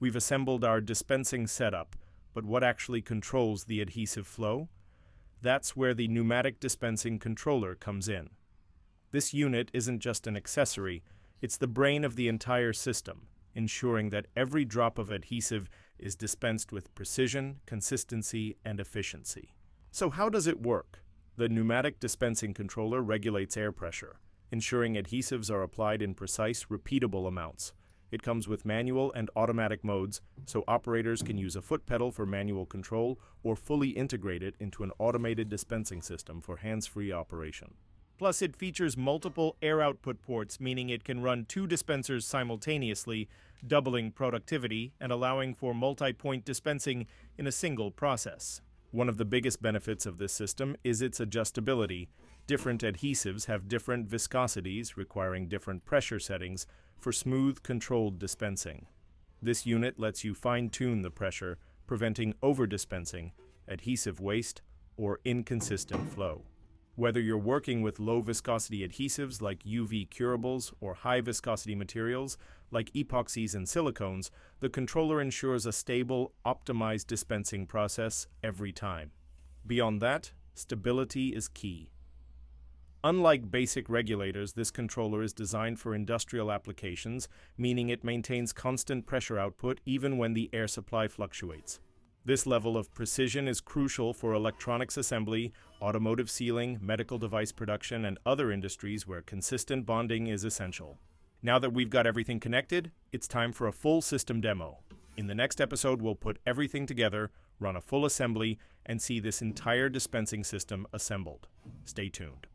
We've assembled our dispensing setup, but what actually controls the adhesive flow? That's where the Pneumatic Dispensing controller comes in. This unit isn't just an accessory, it's the brain of the entire system, ensuring that every drop of adhesive is dispensed with precision, consistency, and efficiency. So how does it work? The Pneumatic Dispensing controller regulates air pressure, ensuring adhesives are applied in precise, repeatable amounts. It comes with manual and automatic modes, so operators can use a foot pedal for manual control or fully integrate it into an automated dispensing system for hands-free operation. Plus, it features multiple air output ports, meaning it can run 2 dispensers simultaneously, doubling productivity and allowing for multi-point dispensing in a single process. One of the biggest benefits of this system is its adjustability. Different adhesives have different viscosities, requiring different pressure settings for smooth, controlled dispensing. This unit lets you fine-tune the pressure, preventing over-dispensing, adhesive waste, or inconsistent flow. Whether you're working with low-viscosity adhesives like UV curables or high-viscosity materials like epoxies and silicones, the controller ensures a stable, optimized dispensing process every time. Beyond that, stability is key. Unlike basic regulators, this controller is designed for industrial applications, meaning it maintains constant pressure output even when the air supply fluctuates. This level of precision is crucial for electronics assembly, automotive sealing, medical device production, and other industries where consistent bonding is essential. Now that we've got everything connected, it's time for a full system demo. In the next episode, we'll put everything together, run a full assembly, and see this entire dispensing system assembled. Stay tuned.